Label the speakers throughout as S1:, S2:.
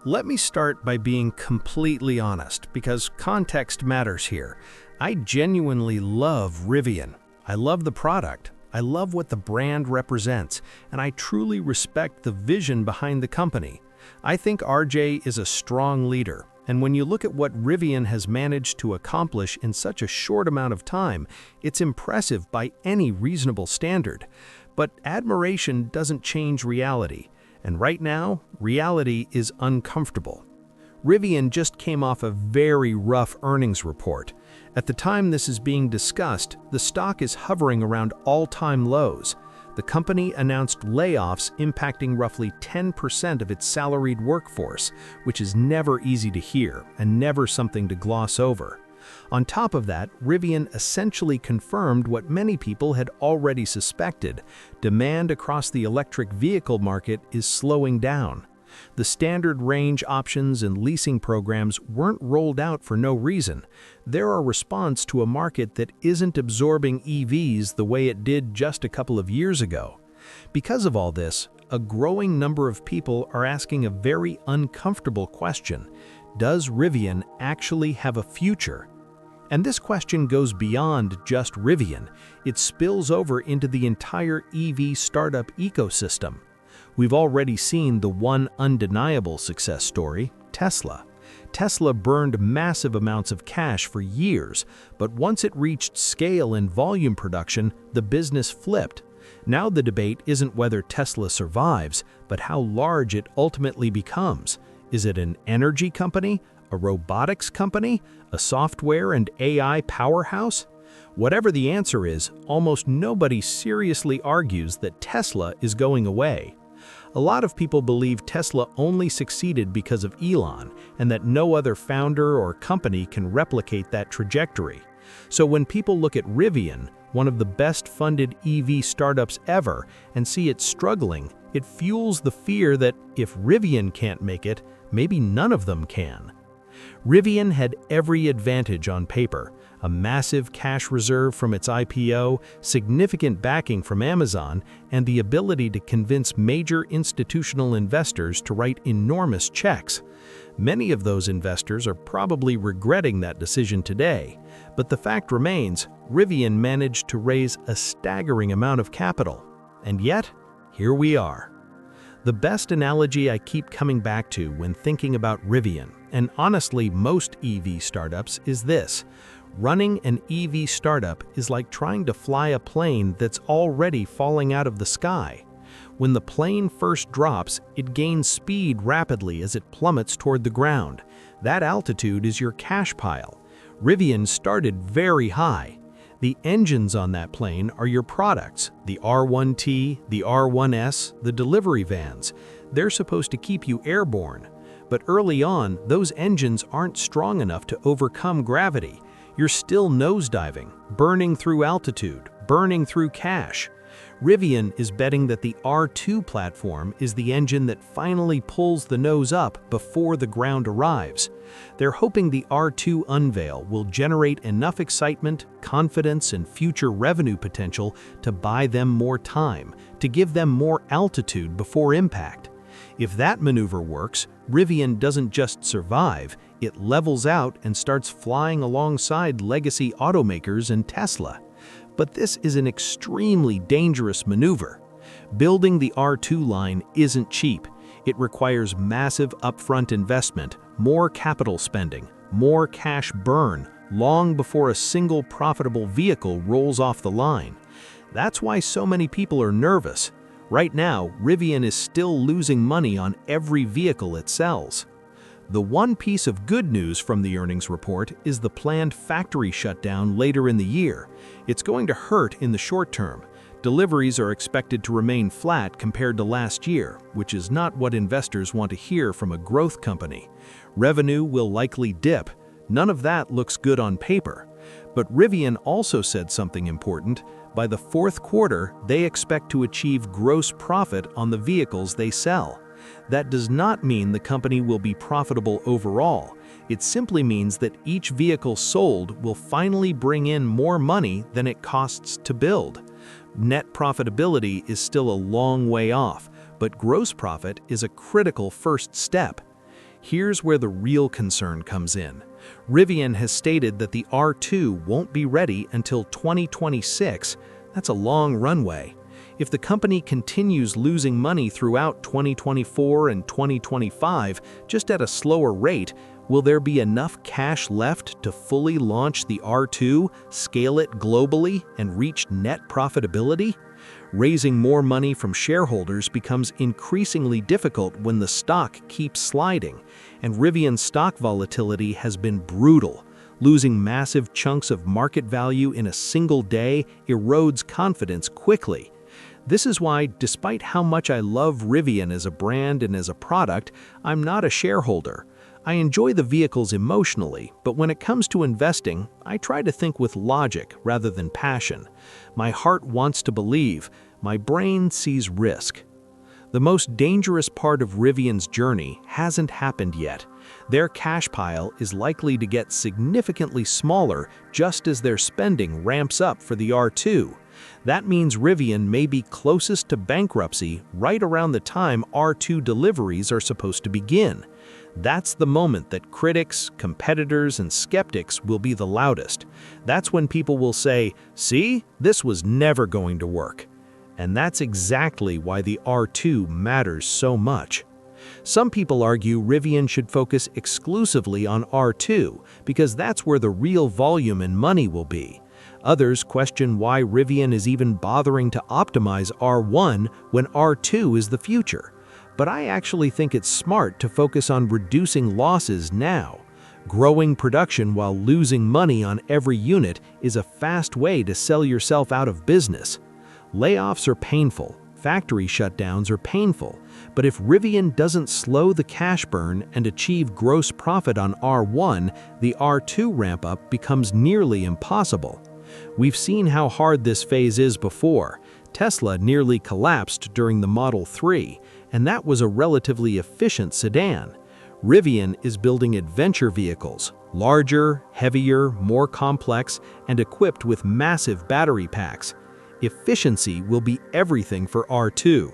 S1: Let me start by being completely honest, because context matters here. I genuinely love Rivian. I love the product. I love what the brand represents, and I truly respect the vision behind the company. I think RJ is a strong leader, and when you look at what Rivian has managed to accomplish in such a short amount of time, it's impressive by any reasonable standard. But admiration doesn't change reality. And right now, reality is uncomfortable. Rivian just came off a very rough earnings report. At the time this is being discussed, the stock is hovering around all-time lows. The company announced layoffs impacting roughly 10% of its salaried workforce, which is never easy to hear and never something to gloss over. On top of that, Rivian essentially confirmed what many people had already suspected: demand across the electric vehicle market is slowing down. The standard range options and leasing programs weren't rolled out for no reason. They're a response to a market that isn't absorbing EVs the way it did just a couple of years ago. Because of all this, a growing number of people are asking a very uncomfortable question: does Rivian actually have a future? And this question goes beyond just Rivian. It spills over into the entire EV startup ecosystem. We've already seen the one undeniable success story, Tesla. Tesla burned massive amounts of cash for years, but once it reached scale and volume production, the business flipped. Now the debate isn't whether Tesla survives, but how large it ultimately becomes. Is it an energy company? A robotics company? A software and AI powerhouse? Whatever the answer is, almost nobody seriously argues that Tesla is going away. A lot of people believe Tesla only succeeded because of Elon, and that no other founder or company can replicate that trajectory. So when people look at Rivian, one of the best-funded EV startups ever, and see it struggling, it fuels the fear that if Rivian can't make it, maybe none of them can. Rivian had every advantage on paper: a massive cash reserve from its IPO, significant backing from Amazon, and the ability to convince major institutional investors to write enormous checks. Many of those investors are probably regretting that decision today, but the fact remains, Rivian managed to raise a staggering amount of capital. And yet, here we are. The best analogy I keep coming back to when thinking about Rivian, and honestly most EV startups, is this: running an EV startup is like trying to fly a plane that's already falling out of the sky. When the plane first drops, it gains speed rapidly as it plummets toward the ground. That altitude is your cash pile. Rivian started very high. The engines on that plane are your products: the R1T, the R1S, the delivery vans. They're supposed to keep you airborne. But early on, those engines aren't strong enough to overcome gravity. You're still nosediving, burning through altitude, burning through cash. Rivian is betting that the R2 platform is the engine that finally pulls the nose up before the ground arrives. They're hoping the R2 unveil will generate enough excitement, confidence, and future revenue potential to buy them more time, to give them more altitude before impact. If that maneuver works, Rivian doesn't just survive, it levels out and starts flying alongside legacy automakers and Tesla. But this is an extremely dangerous maneuver. Building the R2 line isn't cheap. It requires massive upfront investment, more capital spending, more cash burn, long before a single profitable vehicle rolls off the line. That's why so many people are nervous. Right now, Rivian is still losing money on every vehicle it sells. The one piece of good news from the earnings report is the planned factory shutdown later in the year. It's going to hurt in the short term. Deliveries are expected to remain flat compared to last year, which is not what investors want to hear from a growth company. Revenue will likely dip. None of that looks good on paper. But Rivian also said something important. By the fourth quarter, they expect to achieve gross profit on the vehicles they sell. That does not mean the company will be profitable overall. It simply means that each vehicle sold will finally bring in more money than it costs to build. Net profitability is still a long way off, but gross profit is a critical first step. Here's where the real concern comes in. Rivian has stated that the R2 won't be ready until 2026. That's a long runway. If the company continues losing money throughout 2024 and 2025, just at a slower rate, will there be enough cash left to fully launch the R2, scale it globally, and reach net profitability? Raising more money from shareholders becomes increasingly difficult when the stock keeps sliding, and Rivian's stock volatility has been brutal. Losing massive chunks of market value in a single day erodes confidence quickly. This is why, despite how much I love Rivian as a brand and as a product, I'm not a shareholder. I enjoy the vehicles emotionally, but when it comes to investing, I try to think with logic rather than passion. My heart wants to believe, my brain sees risk. The most dangerous part of Rivian's journey hasn't happened yet. Their cash pile is likely to get significantly smaller just as their spending ramps up for the R2. That means Rivian may be closest to bankruptcy right around the time R2 deliveries are supposed to begin. That's the moment that critics, competitors, and skeptics will be the loudest. That's when people will say, "See, this was never going to work." And that's exactly why the R2 matters so much. Some people argue Rivian should focus exclusively on R2 because that's where the real volume and money will be. Others question why Rivian is even bothering to optimize R1 when R2 is the future. But I actually think it's smart to focus on reducing losses now. Growing production while losing money on every unit is a fast way to sell yourself out of business. Layoffs are painful, factory shutdowns are painful, but if Rivian doesn't slow the cash burn and achieve gross profit on R1, the R2 ramp-up becomes nearly impossible. We've seen how hard this phase is before. Tesla nearly collapsed during the Model 3, and that was a relatively efficient sedan. Rivian is building adventure vehicles, larger, heavier, more complex, and equipped with massive battery packs. Efficiency will be everything for R2.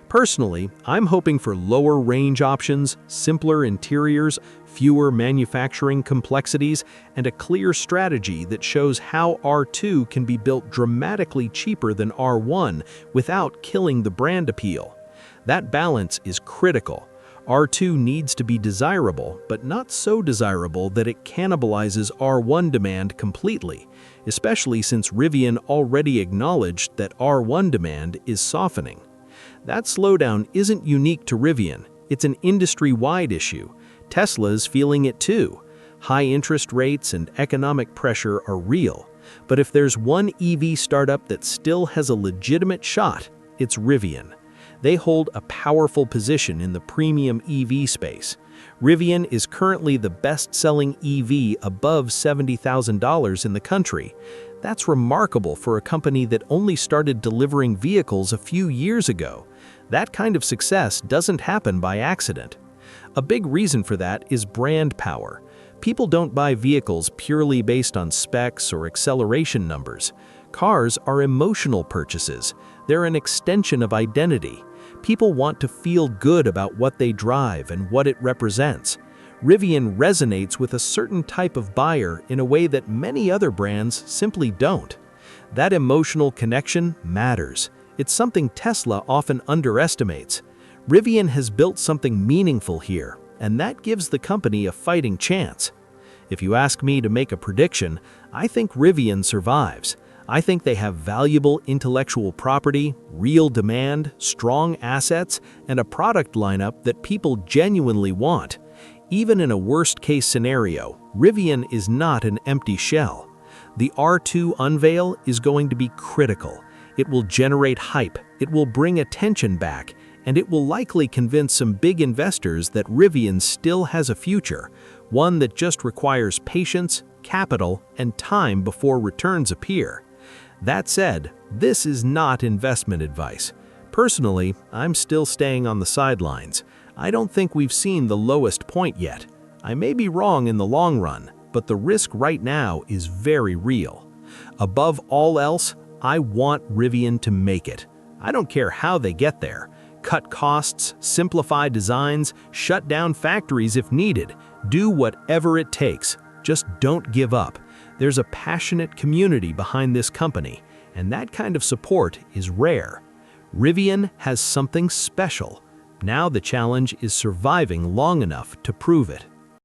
S1: Personally, I'm hoping for lower range options, simpler interiors, fewer manufacturing complexities, and a clear strategy that shows how R2 can be built dramatically cheaper than R1 without killing the brand appeal. That balance is critical. R2 needs to be desirable, but not so desirable that it cannibalizes R1 demand completely, especially since Rivian already acknowledged that R1 demand is softening. That slowdown isn't unique to Rivian, it's an industry-wide issue. Tesla's feeling it too. High interest rates and economic pressure are real, but if there's one EV startup that still has a legitimate shot, it's Rivian. They hold a powerful position in the premium EV space. Rivian is currently the best-selling EV above $70,000 in the country. That's remarkable for a company that only started delivering vehicles a few years ago. That kind of success doesn't happen by accident. A big reason for that is brand power. People don't buy vehicles purely based on specs or acceleration numbers. Cars are emotional purchases. They're an extension of identity. People want to feel good about what they drive and what it represents. Rivian resonates with a certain type of buyer in a way that many other brands simply don't. That emotional connection matters. It's something Tesla often underestimates. Rivian has built something meaningful here, and that gives the company a fighting chance. If you ask me to make a prediction, I think Rivian survives. I think they have valuable intellectual property, real demand, strong assets, and a product lineup that people genuinely want. Even in a worst-case scenario, Rivian is not an empty shell. The R2 unveil is going to be critical. It will generate hype, it will bring attention back, and it will likely convince some big investors that Rivian still has a future, one that just requires patience, capital, and time before returns appear. That said, this is not investment advice. Personally, I'm still staying on the sidelines. I don't think we've seen the lowest point yet. I may be wrong in the long run, but the risk right now is very real. Above all else, I want Rivian to make it. I don't care how they get there. cut costs, simplify designs, shut down factories if needed. Do whatever it takes. Just don't give up. There's a passionate community behind this company, and that kind of support is rare. Rivian has something special. Now the challenge is surviving long enough to prove it.